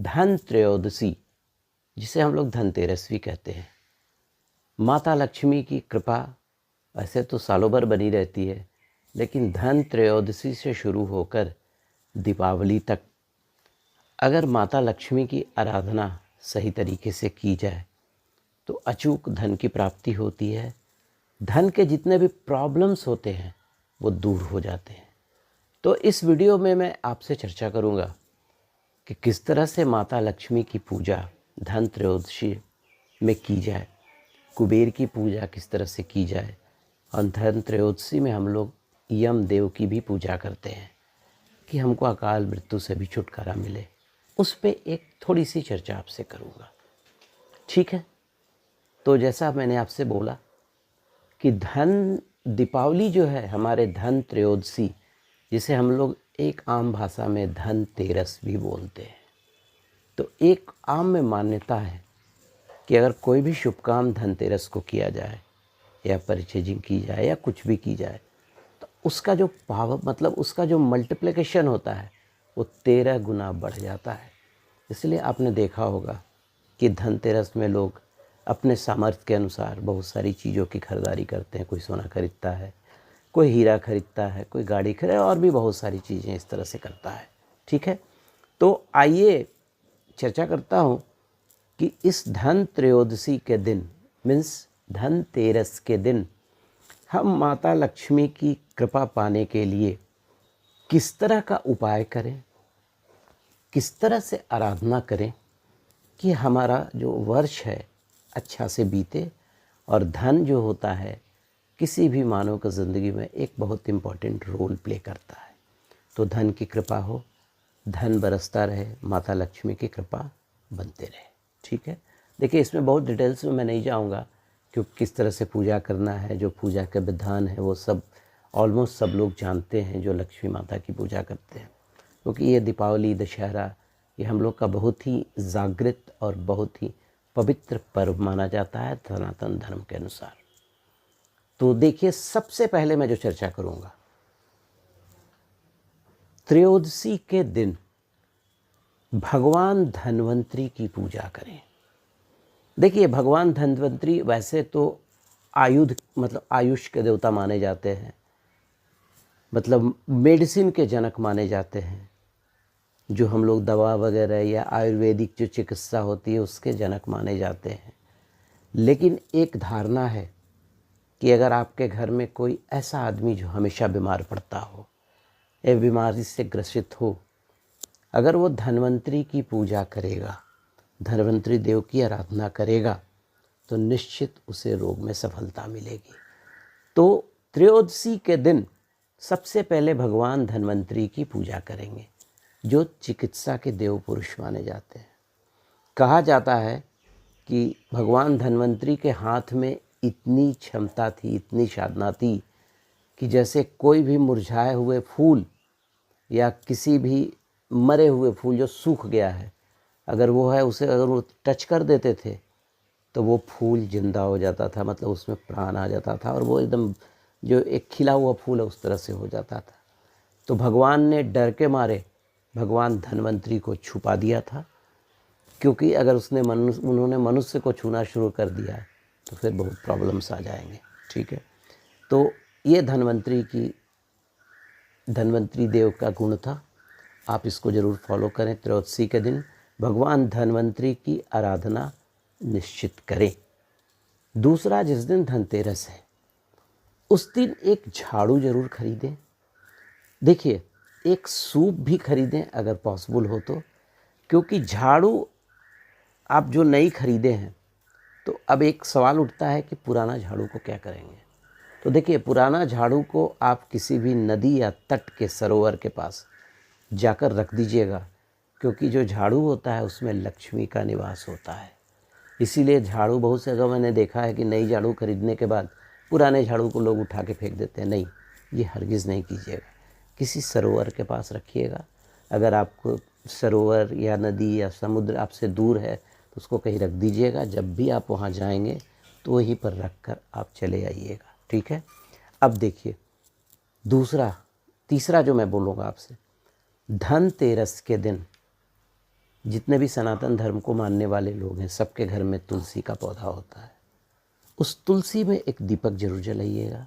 धन त्रयोदशी, जिसे हम लोग धनतेरस भी कहते हैं, माता लक्ष्मी की कृपा ऐसे तो सालों भर बनी रहती है, लेकिन धन त्रयोदशी से शुरू होकर दीपावली तक अगर माता लक्ष्मी की आराधना सही तरीके से की जाए तो अचूक धन की प्राप्ति होती है। धन के जितने भी प्रॉब्लम्स होते हैं वो दूर हो जाते हैं। तो इस वीडियो में मैं आपसे चर्चा करूंगा कि किस तरह से माता लक्ष्मी की पूजा धन त्रयोदशी में की जाए, कुबेर की पूजा किस तरह से की जाए, और धन त्रयोदशी में हम लोग यम देव की भी पूजा करते हैं कि हमको अकाल मृत्यु से भी छुटकारा मिले। उस पे एक थोड़ी सी चर्चा आपसे करूँगा, ठीक है। तो जैसा मैंने आपसे बोला कि धन दीपावली जो है हमारे धन त्रयोदशी, जिसे हम लोग एक आम भाषा में धन तेरस भी बोलते हैं। तो एक आम में मान्यता है कि अगर कोई भी शुभ काम धनतेरस को किया जाए या परचेजिंग की जाए या कुछ भी की जाए तो उसका जो पावर मतलब उसका जो मल्टीप्लिकेशन होता है वो 13 गुना बढ़ जाता है। इसलिए आपने देखा होगा कि धनतेरस में लोग अपने सामर्थ्य के अनुसार बहुत सारी चीज़ों की खरीदारी करते हैं। कोई सोना खरीदता है, कोई हीरा खरीदता है, कोई गाड़ी खरीदता है और भी बहुत सारी चीज़ें इस तरह से करता है, ठीक है। तो आइए चर्चा करता हूँ कि इस धन त्रयोदशी के दिन मीन्स धनतेरस के दिन हम माता लक्ष्मी की कृपा पाने के लिए किस तरह का उपाय करें, किस तरह से आराधना करें कि हमारा जो वर्ष है अच्छा से बीते। और धन जो होता है किसी भी मानव की ज़िंदगी में एक बहुत इम्पोर्टेंट रोल प्ले करता है। तो धन की कृपा हो, धन बरसता रहे, माता लक्ष्मी की कृपा बनते रहे, ठीक है। देखिए इसमें बहुत डिटेल्स में मैं नहीं जाऊंगा क्योंकि किस तरह से पूजा करना है, जो पूजा का विधान है वो सब ऑलमोस्ट सब लोग जानते हैं जो लक्ष्मी माता की पूजा करते हैं। क्योंकि ये दीपावली, दशहरा ये हम लोग का बहुत ही जागृत और बहुत ही पवित्र पर्व माना जाता है सनातन धर्म के अनुसार। तो देखिए सबसे पहले मैं जो चर्चा करूँगा, त्रयोदशी के दिन भगवान धन्वंतरी की पूजा करें। देखिए भगवान धन्वंतरी वैसे तो आयुध मतलब आयुष के देवता माने जाते हैं, मतलब मेडिसिन के जनक माने जाते हैं। जो हम लोग दवा वगैरह या आयुर्वेदिक जो चिकित्सा होती है उसके जनक माने जाते हैं। लेकिन एक धारणा है कि अगर आपके घर में कोई ऐसा आदमी जो हमेशा बीमार पड़ता हो या बीमारी से ग्रसित हो, अगर वो धन्वंतरी की पूजा करेगा, धन्वंतरी देव की आराधना करेगा तो निश्चित उसे रोग में सफलता मिलेगी। तो त्रयोदशी के दिन सबसे पहले भगवान धन्वंतरी की पूजा करेंगे जो चिकित्सा के देव पुरुष माने जाते हैं। कहा जाता है कि भगवान धन्वंतरी के हाथ में इतनी क्षमता थी, इतनी साधना थी कि जैसे कोई भी मुरझाए हुए फूल या किसी भी मरे हुए फूल जो सूख गया है, अगर वो है उसे अगर वो टच कर देते थे तो वो फूल जिंदा हो जाता था, मतलब उसमें प्राण आ जाता था और वो एकदम जो एक खिला हुआ फूल है उस तरह से हो जाता था। तो भगवान ने डर के मारे भगवान धन्वंतरी को छुपा दिया था, क्योंकि अगर उन्होंने मनुष्य को छूना शुरू कर दिया तो फिर बहुत प्रॉब्लम्स आ जाएंगे, ठीक है। तो ये धन्वंतरी देव का गुण था, आप इसको ज़रूर फॉलो करें। त्रयोदशी के दिन भगवान धन्वंतरी की आराधना निश्चित करें। दूसरा, जिस दिन धनतेरस है उस दिन एक झाड़ू ज़रूर खरीदें। देखिए एक सूप भी खरीदें अगर पॉसिबल हो तो, क्योंकि झाड़ू आप जो नई खरीदे हैं तो अब एक सवाल उठता है कि पुराना झाड़ू को क्या करेंगे। तो देखिए पुराना झाड़ू को आप किसी भी नदी या तट के सरोवर के पास जाकर रख दीजिएगा, क्योंकि जो झाड़ू होता है उसमें लक्ष्मी का निवास होता है। इसीलिए झाड़ू बहुत से जगह मैंने देखा है कि नई झाड़ू खरीदने के बाद पुराने झाड़ू को लोग उठा के फेंक देते हैं। नहीं, ये हरगिज़ नहीं कीजिएगा, किसी सरोवर के पास रखिएगा। अगर आपको सरोवर या नदी या समुद्र आपसे दूर है तो उसको कहीं रख दीजिएगा, जब भी आप वहाँ जाएंगे तो वहीं पर रख कर आप चले आइएगा, ठीक है। अब देखिए तीसरा जो मैं बोलूँगा आपसे, धनतेरस के दिन जितने भी सनातन धर्म को मानने वाले लोग हैं सबके घर में तुलसी का पौधा होता है। उस तुलसी में एक दीपक जरूर जलाइएगा।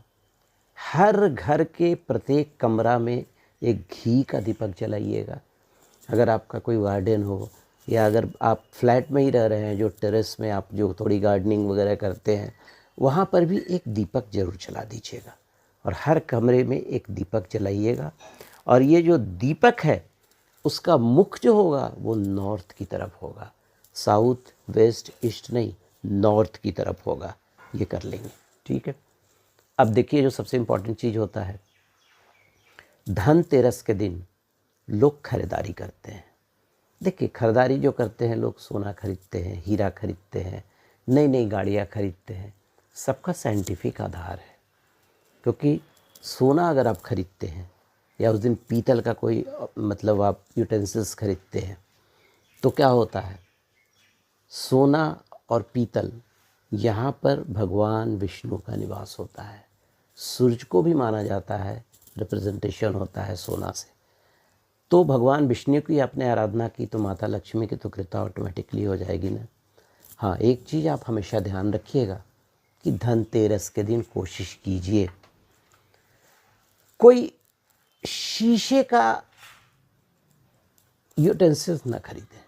हर घर के प्रत्येक कमरा में एक घी का दीपक जलाइएगा। अगर आपका कोई गार्डन हो या अगर आप फ्लैट में ही रह रहे हैं, जो टेरेस में आप जो थोड़ी गार्डनिंग वगैरह करते हैं, वहाँ पर भी एक दीपक जरूर जला दीजिएगा और हर कमरे में एक दीपक जलाइएगा। और ये जो दीपक है उसका मुख जो होगा वो नॉर्थ की तरफ होगा, साउथ वेस्ट ईस्ट नहीं, नॉर्थ की तरफ होगा। ये कर लेंगे, ठीक है। अब देखिए जो सबसे इम्पॉर्टेंट चीज़ होता है, धनतेरस के दिन लोग खरीदारी करते हैं। देखिए खरीदारी जो करते हैं लोग, सोना खरीदते हैं, हीरा खरीदते हैं, नई नई गाड़ियाँ खरीदते हैं। सबका साइंटिफिक आधार है, क्योंकि सोना अगर आप खरीदते हैं या उस दिन पीतल का कोई मतलब आप यूटेंसिल्स खरीदते हैं तो क्या होता है, सोना और पीतल यहाँ पर भगवान विष्णु का निवास होता है। सूरज को भी माना जाता है, रिप्रेजेंटेशन होता है सोना से। तो भगवान विष्णु की आपने आराधना की तो माता लक्ष्मी की तो कृपा ऑटोमेटिकली हो जाएगी ना। हाँ, एक चीज़ आप हमेशा ध्यान रखिएगा कि धनतेरस के दिन कोशिश कीजिए कोई शीशे का यूटेंसिल्स ना खरीदें,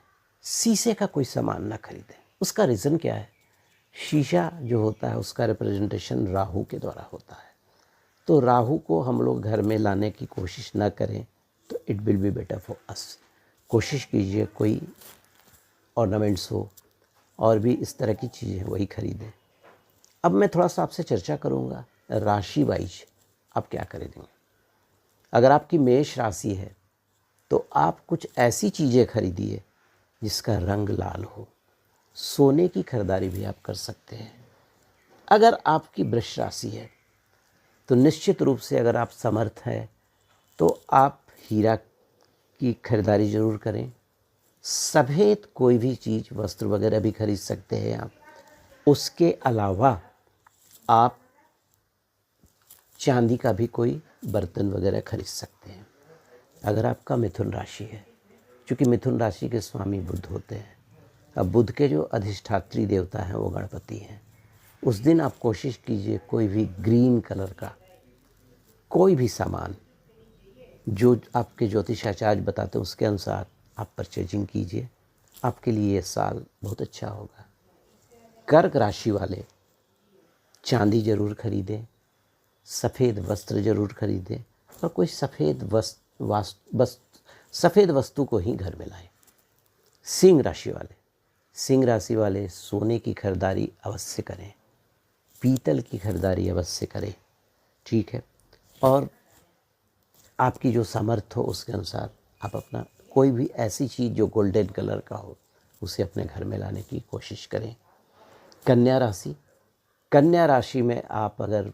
शीशे का कोई सामान ना खरीदें। उसका रीज़न क्या है, शीशा जो होता है उसका रिप्रेजेंटेशन राहु के द्वारा होता है। तो राहु को हम लोग घर में लाने की कोशिश ना करें तो it will be better for us. कोशिश कीजिए कोई ऑर्नामेंट्स हो और भी इस तरह की चीज़ें वही खरीदें। अब मैं थोड़ा सा आपसे चर्चा करूँगा राशि वाइज आप क्या खरीदेंगे। अगर आपकी मेष राशि है तो आप कुछ ऐसी चीज़ें खरीदिए जिसका रंग लाल हो। सोने की खरीदारी भी आप कर सकते हैं। अगर आपकी वृष राशि है तो निश्चित रूप से अगर आप समर्थ हैं तो आप हीरा की खरीदारी ज़रूर करें। सफ़ेद कोई भी चीज़, वस्त्र वगैरह भी खरीद सकते हैं आप। उसके अलावा आप चांदी का भी कोई बर्तन वगैरह खरीद सकते हैं। अगर आपका मिथुन राशि है, क्योंकि मिथुन राशि के स्वामी बुध होते हैं, अब बुध के जो अधिष्ठात्री देवता हैं वो गणपति हैं। उस दिन आप कोशिश कीजिए कोई भी ग्रीन कलर का कोई भी सामान जो आपके ज्योतिषाचार्य बताते हैं उसके अनुसार आप परचेजिंग कीजिए। आपके लिए ये साल बहुत अच्छा होगा। कर्क राशि वाले चांदी ज़रूर खरीदें, सफ़ेद वस्त्र ज़रूर खरीदें और कोई सफ़ेद वस्तु को ही घर में लाएं। सिंह राशि वाले सोने की खरीदारी अवश्य करें, पीतल की खरीदारी अवश्य करें, ठीक है। और आपकी जो सामर्थ्य हो उसके अनुसार आप अपना कोई भी ऐसी चीज़ जो गोल्डन कलर का हो उसे अपने घर में लाने की कोशिश करें। कन्या राशि में आप अगर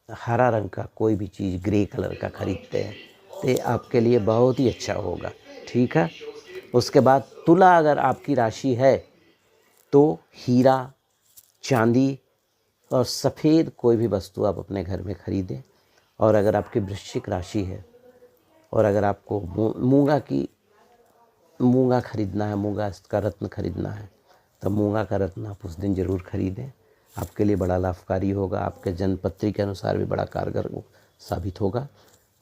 हरा रंग का कोई भी चीज़ ग्रे कलर का खरीदते हैं तो ये आपके लिए बहुत ही अच्छा होगा, ठीक है। उसके बाद तुला अगर आपकी राशि है तो हीरा, चांदी और सफ़ेद कोई भी वस्तु आप अपने घर में खरीदें। और अगर आपकी वृश्चिक राशि है और अगर आपको मूंगा खरीदना है, मूंगा का रत्न खरीदना है तो मूंगा का रत्न आप उस दिन ज़रूर खरीदें। आपके लिए बड़ा लाभकारी होगा, आपके जन्मपत्री के अनुसार भी बड़ा कारगर साबित होगा।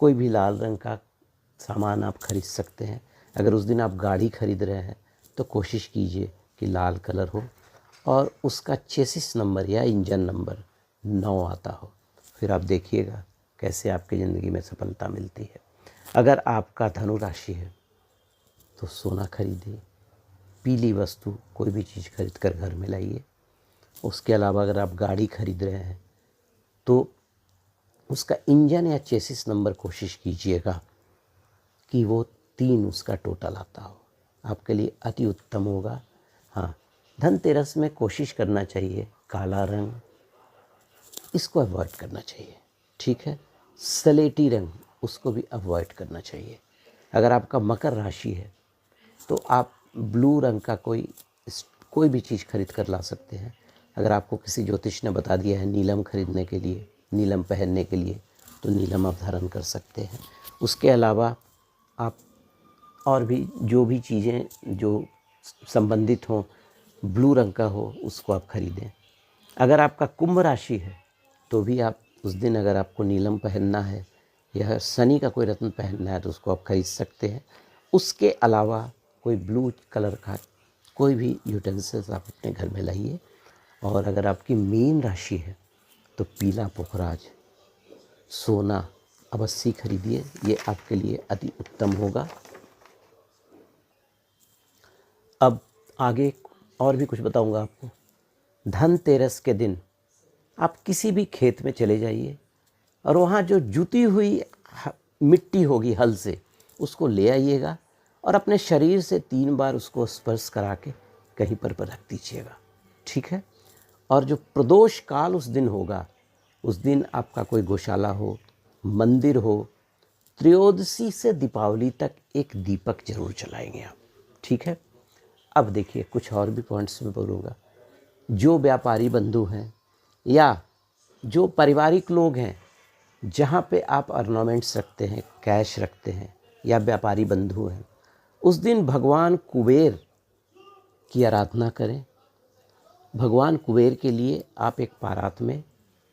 कोई भी लाल रंग का सामान आप खरीद सकते हैं। अगर उस दिन आप गाड़ी खरीद रहे हैं तो कोशिश कीजिए कि लाल कलर हो और उसका चेसिस नंबर या इंजन नंबर 9 आता हो। फिर आप देखिएगा कैसे आपकी ज़िंदगी में सफलता मिलती है। अगर आपका धनु राशि है तो सोना खरीदिए, पीली वस्तु कोई भी चीज़ खरीद कर घर में लाइए। उसके अलावा अगर आप गाड़ी खरीद रहे हैं तो उसका इंजन या चेसिस नंबर कोशिश कीजिएगा कि वो 3 उसका टोटल आता हो, आपके लिए अति उत्तम होगा। हाँ, धनतेरस में कोशिश करना चाहिए काला रंग इसको अवॉइड करना चाहिए, ठीक है। सलेटी रंग उसको भी अवॉइड करना चाहिए। अगर आपका मकर राशि है तो आप ब्लू रंग का कोई भी चीज़ खरीद कर ला सकते हैं। अगर आपको किसी ज्योतिष ने बता दिया है नीलम खरीदने के लिए, नीलम पहनने के लिए, तो नीलम आप धारण कर सकते हैं। उसके अलावा आप और भी जो भी चीज़ें जो संबंधित हो, ब्लू रंग का हो, उसको आप खरीदें। अगर आपका कुंभ राशि है तो भी आप उस दिन अगर आपको नीलम पहनना है या शनि का कोई रत्न पहनना है तो उसको आप खरीद सकते हैं। उसके अलावा कोई ब्लू कलर का कोई भी यूटेंसिल्स आप अपने घर में लाइए। और अगर आपकी मीन राशि है तो पीला पुखराज, सोना अवश्य खरीदिए, ये आपके लिए अति उत्तम होगा। अब आगे और भी कुछ बताऊंगा आपको। धनतेरस के दिन आप किसी भी खेत में चले जाइए और वहाँ जो जुती हुई मिट्टी होगी हल से, उसको ले आइएगा और अपने शरीर से 3 बार उसको स्पर्श करा के कहीं पर रख दीजिएगा, ठीक है। और जो प्रदोष काल उस दिन होगा, उस दिन आपका कोई गौशाला हो, मंदिर हो, त्रयोदशी से दीपावली तक एक दीपक जरूर जलाएंगे आप, ठीक है। अब देखिए कुछ और भी पॉइंट्स में बोलूँगा। जो व्यापारी बंधु हैं या जो पारिवारिक लोग हैं जहाँ पे आप ऑर्नामेंट्स रखते हैं, कैश रखते हैं या व्यापारी बंधु हैं, उस दिन भगवान कुबेर की आराधना करें। भगवान कुबेर के लिए आप एक पारात में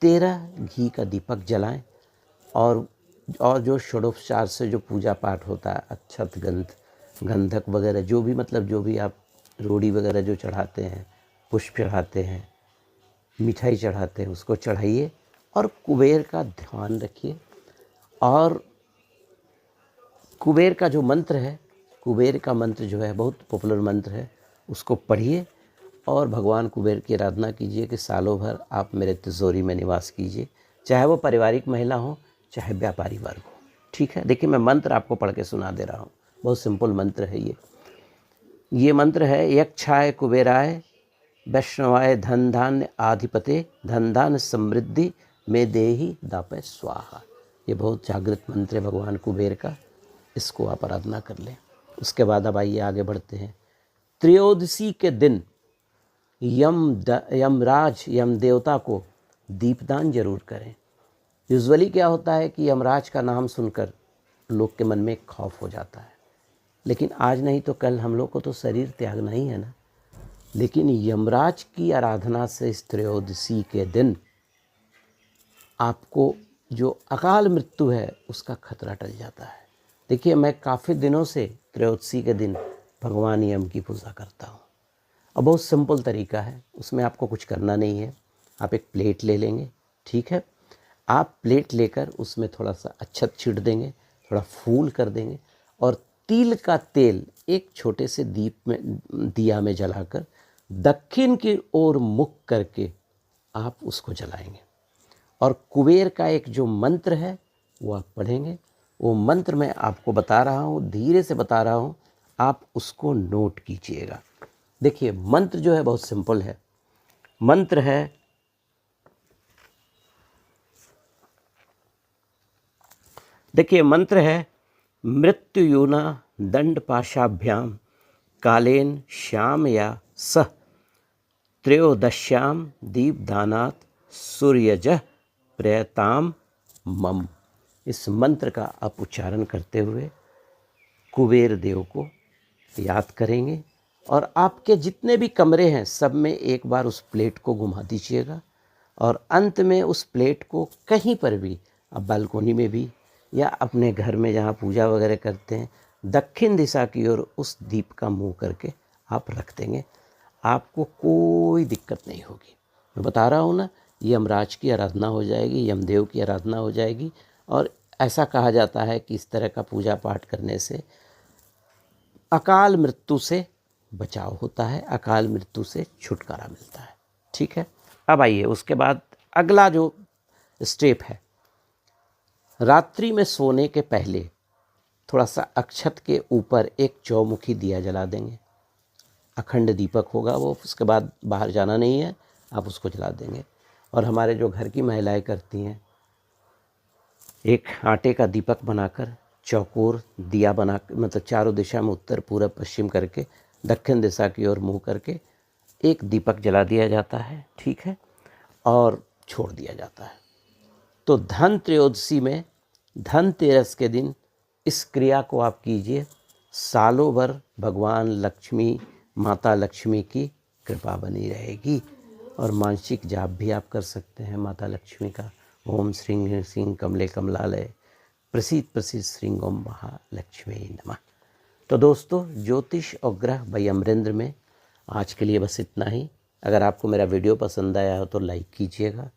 13 घी का दीपक जलाएं और जो षोडोपचार से जो पूजा पाठ होता है, अक्षत गंधक वगैरह जो भी, मतलब जो भी आप रोड़ी वगैरह जो चढ़ाते हैं, पुष्प चढ़ाते हैं, मिठाई चढ़ाते हैं, उसको चढ़ाइए और कुबेर का ध्यान रखिए। और कुबेर का जो मंत्र है, कुबेर का मंत्र जो है बहुत पॉपुलर मंत्र है, उसको पढ़िए और भगवान कुबेर की आराधना कीजिए कि सालों भर आप मेरे तिजोरी में निवास कीजिए, चाहे वो पारिवारिक महिला हो चाहे व्यापारी वर्ग हो, ठीक है। देखिए मैं मंत्र आपको पढ़ के सुना दे रहा हूँ, बहुत सिंपल मंत्र है ये मंत्र है, यक्षाय कुबेराय वैष्णवाय धन धान्य आधिपते धन धान्य समृद्धि में देहि दापय स्वाहा। ये बहुत जागृत मंत्र है भगवान कुबेर का, इसको आप आराधना कर लें। उसके बाद अब आइए आगे बढ़ते हैं। त्रयोदशी के दिन यमराज यम देवता को दीपदान जरूर करें। यूजुअली क्या होता है कि यमराज का नाम सुनकर लोग के मन में एक खौफ हो जाता है, लेकिन आज नहीं तो कल हम लोग को तो शरीर त्यागना ही है ना। लेकिन यमराज की आराधना से इस त्रयोदशी के दिन आपको जो अकाल मृत्यु है उसका खतरा टल जाता है। देखिए मैं काफ़ी दिनों से त्रयोदशी के दिन भगवान यम की पूजा करता हूँ और बहुत सिंपल तरीका है, उसमें आपको कुछ करना नहीं है। आप एक प्लेट ले लेंगे, ठीक है। आप प्लेट लेकर उसमें थोड़ा सा अक्षत छींट देंगे, थोड़ा फूल कर देंगे और तिल का तेल एक छोटे से दिया में जलाकर दक्षिण की ओर मुख करके आप उसको जलाएंगे। और कुबेर का एक जो मंत्र है वो आप पढ़ेंगे। वो मंत्र मैं आपको बता रहा हूँ, धीरे से बता रहा हूँ, आप उसको नोट कीजिएगा। देखिए मंत्र जो है बहुत सिंपल है। मंत्र है, देखिए मंत्र है, मृत्युयोना दंड पाशाभ्याम कालेन श्याम या सह त्रयोदश्याम दीपदानात् सूर्यजः प्रयताम मम। इस मंत्र का आप उच्चारण करते हुए कुबेर देव को याद करेंगे और आपके जितने भी कमरे हैं सब में एक बार उस प्लेट को घुमा दीजिएगा और अंत में उस प्लेट को कहीं पर भी, आप बालकोनी में भी या अपने घर में जहाँ पूजा वगैरह करते हैं, दक्षिण दिशा की ओर उस दीप का मुंह करके आप रख देंगे। आपको कोई दिक्कत नहीं होगी। मैं बता रहा हूँ ना, यमराज की आराधना हो जाएगी, यमदेव की आराधना हो जाएगी। और ऐसा कहा जाता है कि इस तरह का पूजा पाठ करने से अकाल मृत्यु से बचाव होता है, अकाल मृत्यु से छुटकारा मिलता है, ठीक है। अब आइए उसके बाद अगला जो स्टेप है, रात्रि में सोने के पहले थोड़ा सा अक्षत के ऊपर एक चौमुखी दिया जला देंगे। अखंड दीपक होगा वो, उसके बाद बाहर जाना नहीं है, आप उसको जला देंगे। और हमारे जो घर की महिलाएं करती हैं, एक आटे का दीपक बनाकर चौकोर दिया बना, मतलब चारों दिशा में उत्तर पूर्व पश्चिम करके दक्षिण दिशा की ओर मुँह करके एक दीपक जला दिया जाता है, ठीक है, और छोड़ दिया जाता है। तो धन त्रयोदशी में, धनतेरस के दिन इस क्रिया को आप कीजिए। सालों भर भगवान लक्ष्मी, माता लक्ष्मी की कृपा बनी रहेगी। और मानसिक जाप भी आप कर सकते हैं माता लक्ष्मी का। ओम श्रीं ह्रीं श्रीं कमले कमलालय प्रसीद प्रसीद श्रीं ओम महालक्ष्मी नमः। तो दोस्तों, ज्योतिष और ग्रह बाय अमरेंद्र में आज के लिए बस इतना ही। अगर आपको मेरा वीडियो पसंद आया हो तो लाइक कीजिएगा,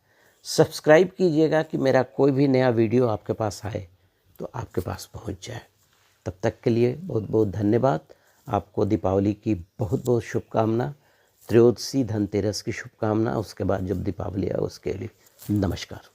सब्सक्राइब कीजिएगा कि मेरा कोई भी नया वीडियो आपके पास आए तो आपके पास पहुंच जाए। तब तक के लिए बहुत बहुत धन्यवाद। आपको दीपावली की बहुत बहुत शुभकामना, त्रयोदशी धनतेरस की शुभकामना। उसके बाद जब दीपावली आए उसके लिए नमस्कार।